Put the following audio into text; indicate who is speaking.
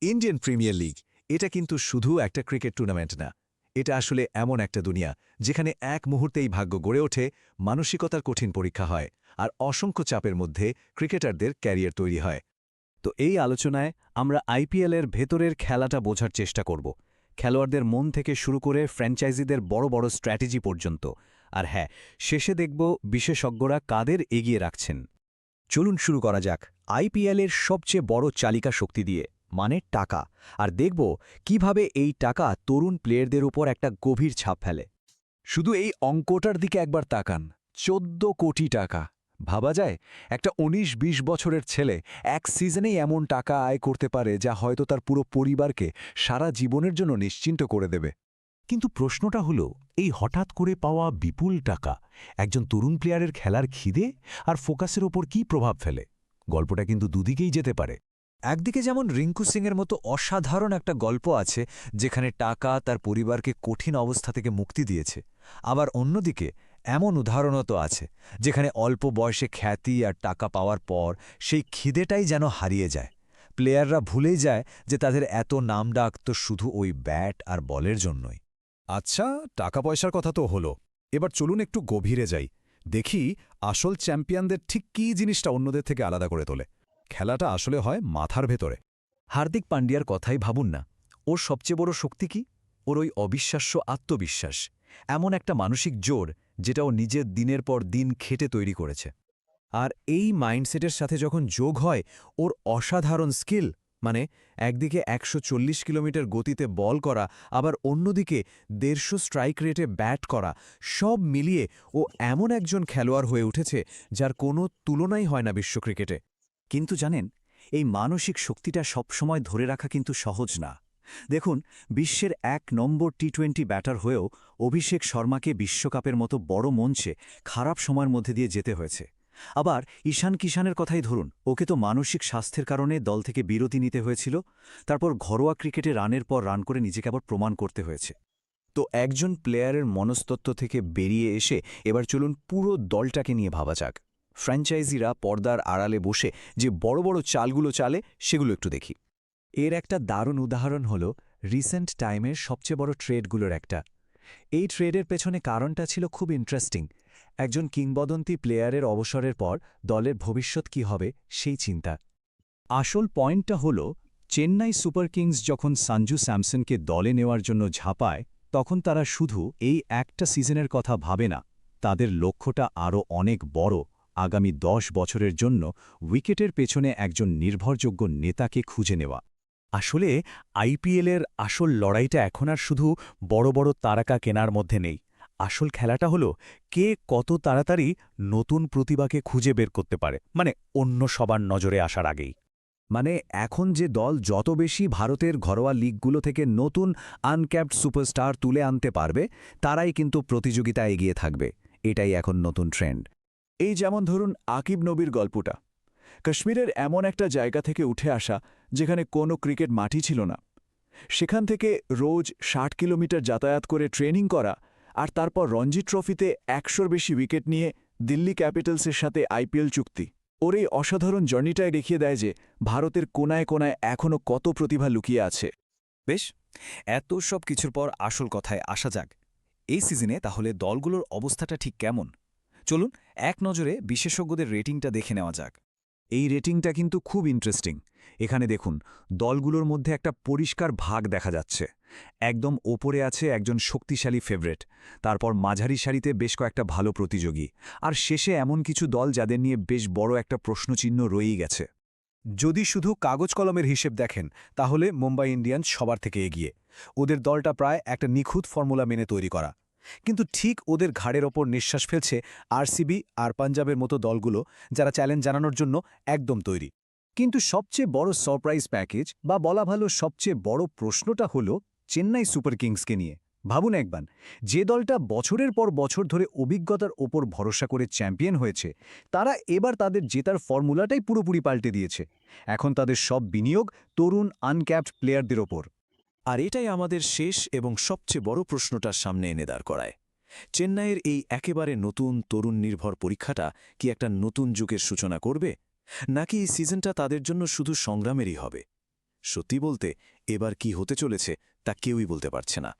Speaker 1: Indian premier league এটা কিন্তু শুধু একটা ক্রিকেট টুর্নামেন্ট না, এটা আসলে এমন একটা দুনিয়া যেখানে এক মুহূর্তেই ভাগ্য গড়ে ওঠে, মানসিকতার কঠিন পরীক্ষা হয় আর অসংখ্য চাপের মধ্যে ক্রিকেটারদের ক্যারিয়ার তৈরি হয়।
Speaker 2: তো এই আলোচনায় আমরা আইপিএলের ভেতরের খেলাটা বোঝার চেষ্টা করব, খেলোয়াড়দের মন থেকে শুরু করে ফ্র্যাঞ্চাইজিদের বড় বড় স্ট্র্যাটেজি পর্যন্ত। আর হ্যাঁ, শেষে দেখব বিশেষজ্ঞরা কাদের এগিয়ে রাখছেন। চলুন শুরু করা যাক আইপিএলের সবচেয়ে বড় চালিকা শক্তি দিয়ে, মানে টাকা। আর দেখব কিভাবে এই টাকা তরুণ প্লেয়ারদের উপর একটা গভীর ছাপ ফেলে।
Speaker 1: শুধু এই অঙ্কটার দিকে একবার তাকান, ১৪ কোটি টাকা। ভাবা যায় একটা ১৯-২০ বছরের ছেলে এক সিজনেই এমন টাকা আয় করতে পারে যা হয়তো তার পুরো পরিবারকে সারা জীবনের জন্য নিশ্চিন্ত করে দেবে।
Speaker 3: কিন্তু প্রশ্নটা হলো, এই হঠাৎ করে পাওয়া বিপুল টাকা একজন তরুণ প্লেয়ারের খেলার খিদে আর ফোকাসের ওপর কী প্রভাব ফেলে? গল্পটা কিন্তু দুদিকেই যেতে পারে।
Speaker 2: একদিকে যেমন রিঙ্কু সিংয়ের মতো অসাধারণ একটা গল্প আছে, যেখানে টাকা তার পরিবারকে কঠিন অবস্থা থেকে মুক্তি দিয়েছে। আবার অন্যদিকে এমন উদাহরণও তো আছে, যেখানে অল্প বয়সে খ্যাতি আর টাকা পাওয়ার পর সেই খিদেটাই যেন হারিয়ে যায়। প্লেয়াররা ভুলেই যায় যে তাদের এত নামডাক তো শুধু ওই ব্যাট আর বলের জন্যই।
Speaker 1: আচ্ছা, টাকা পয়সার কথা তো হলো, এবার চলুন একটু গভীরে যাই, দেখি আসল চ্যাম্পিয়নদের ঠিক কী জিনিসটা অন্যদের থেকে আলাদা করে তোলে। খেলাটা আসলে হয় মাথার ভেতরে।
Speaker 2: হার্দিক পান্ডিয়ার কথাই ভাবুন না, ওর সবচেয়ে বড় শক্তি কি? ওর ওই অবিশ্বাস্য আত্মবিশ্বাস, এমন একটা মানসিক জোর যেটা ও নিজের দিনের পর দিন খেটে তৈরি করেছে। আর এই মাইন্ডসেটের সাথে যখন যোগ হয় ওর অসাধারণ স্কিল, মানে একদিকে ১৪০ কিলোমিটার গতিতে বল করা, আবার অন্যদিকে ১৫০ স্ট্রাইক রেটে ব্যাট করা, সব মিলিয়ে ও এমন একজন খেলোয়াড় হয়ে উঠেছে যার কোনো তুলনাই হয় না বিশ্ব ক্রিকেটে। কিন্তু জানেন, এই মানসিক শক্তিটা সবসময় ধরে রাখা কিন্তু সহজ না। দেখুন, বিশ্বের ১ নম্বর টি-20 ব্যাটার হয়েও অভিষেক শর্মাকে বিশ্বকাপের মতো বড় মঞ্চে খারাপ সময়ের মধ্যে দিয়ে যেতে হয়েছে। আবার ঈশান কিষানের কথাই ধরুন, ওকে তো মানসিক স্বাস্থ্যের কারণে দল থেকে বিরতি নিতে হয়েছিল। তারপর ঘরোয়া ক্রিকেটে রানের পর রান করে নিজেকে আবার প্রমাণ করতে হয়েছে। তো একজন প্লেয়ারের মনস্তত্ত্ব থেকে বেরিয়ে এসে এবার চলুন পুরো দলটাকে নিয়ে ভাবা যাক। ফ্র্যাঞ্চাইজিরা পর্দার আড়ালে বসে যে বড় বড় চালগুলো চালে সেগুলো একটু দেখি। এর একটা দারুণ উদাহরণ হল রিসেন্ট টাইমের সবচেয়ে বড় ট্রেডগুলোর একটা। এই ট্রেডের পেছনে কারণটা ছিল খুব ইন্টারেস্টিং। একজন কিংবদন্তি প্লেয়ারের অবসরের পর দলের ভবিষ্যৎ কী হবে সেই চিন্তা। আসল পয়েন্টটা হল, চেন্নাই সুপার কিংস যখন সঞ্জু স্যামসনকে দলে নেওয়ার জন্য ঝাঁপায়, তখন তারা শুধু এই একটা সিজনের কথা ভাবে না, তাদের লক্ষ্যটা আরও অনেক বড়। আগামী ১০ বছরের জন্য উইকেটের পেছনে একজন নির্ভরযোগ্য নেতাকে খুঁজে নেওয়া। আসলে আইপিএলের আসল লড়াইটা এখন আর শুধু বড় বড় তারকা কেনার মধ্যে নেই। আসল খেলাটা হলো কে কত তাড়াতাড়ি নতুন প্রতিভাকে খুঁজে বের করতে পারে, মানে অন্য সবার নজরে আসার আগেই। মানে এখন যে দল যত বেশি ভারতের ঘরোয়া লিগগুলো থেকে নতুন আনক্যাপড সুপারস্টার তুলে আনতে পারবে, তারাই কিন্তু প্রতিযোগিতায় এগিয়ে থাকবে। এটাই এখন নতুন ট্রেন্ড।
Speaker 1: এই যেমন ধরুন আকিব নবীর গল্পটা। কাশ্মীরের এমন একটা জায়গা থেকে উঠে আসা যেখানে কোনো ক্রিকেট মাঠই ছিল না, সেখান থেকে রোজ ৬০ কিলোমিটার যাতায়াত করে ট্রেনিং করা, আর তারপর রঞ্জি ট্রফিতে ১০০র বেশি উইকেট নিয়ে দিল্লি ক্যাপিটালসের সাথে আইপিএল চুক্তি। ওর এই অসাধারণ জার্নিটাই দেখিয়ে দেয় যে ভারতের কোনায় কোনায় এখনও কত প্রতিভা লুকিয়ে আছে।
Speaker 2: বেশ, এত সব কিছুর পর আসল কথায় আসা যাক। এই সিজনে তাহলে দলগুলোর অবস্থাটা ঠিক কেমন? চলুন এক নজরে বিশেষজ্ঞদের রেটিংটা দেখে নেওয়া যাক। এই রেটিংটা কিন্তু খুব ইন্টারেস্টিং। এখানে দেখুন, দলগুলোর মধ্যে একটা পরিষ্কার ভাগ দেখা যাচ্ছে। একদম ওপরে আছে একজন শক্তিশালী ফেভারেট, তারপর মাঝারি সারিতে বেশ কয়েকটা ভালো প্রতিযোগী, আর শেষে এমন কিছু দল যাদের নিয়ে বেশ বড় একটা প্রশ্নচিহ্ন রয়েই গেছে। যদি শুধু কাগজ কলমের হিসেব দেখেন, তাহলে মুম্বাই ইন্ডিয়ান্স সবার থেকে এগিয়ে। ওদের দলটা প্রায় একটা নিখুঁত ফর্মুলা মেনে তৈরি করা। কিন্তু ঠিক ওদের ঘাড়ের ওপর নিঃশ্বাস ফেলছে আরসিবি আর পাঞ্জাবের মতো দলগুলো, যারা চ্যালেঞ্জ জানানোর জন্য একদম তৈরি। কিন্তু সবচেয়ে বড় সারপ্রাইজ প্যাকেজ, বা বলা ভালো সবচেয়ে বড় প্রশ্নটা হলো চেন্নাই সুপার কিংসকে নিয়ে। ভাবুন একবার, যে দলটা বছরের পর বছর ধরে অভিজ্ঞতার ওপর ভরসা করে চ্যাম্পিয়ন হয়েছে, তারা এবার তাদের জেতার ফর্মুলাটাই পুরোপুরি পাল্টে দিয়েছে। এখন তাদের সব বিনিয়োগ তরুণ আনক্যাপড প্লেয়ারদের ওপর। আর এটাই আমাদের শেষ এবং সবচেয়ে বড় প্রশ্নটার সামনে এনে দাঁড় করায়। চেন্নাইয়ের এই একেবারে নতুন তরুণ নির্ভর পরীক্ষাটা কি একটা নতুন যুগের সূচনা করবে, নাকি এই সিজনটা তাদের জন্য শুধু সংগ্রামেরই হবে?
Speaker 4: সত্যি বলতে এবার কি হতে চলেছে তা কেউই বলতে পারছে না।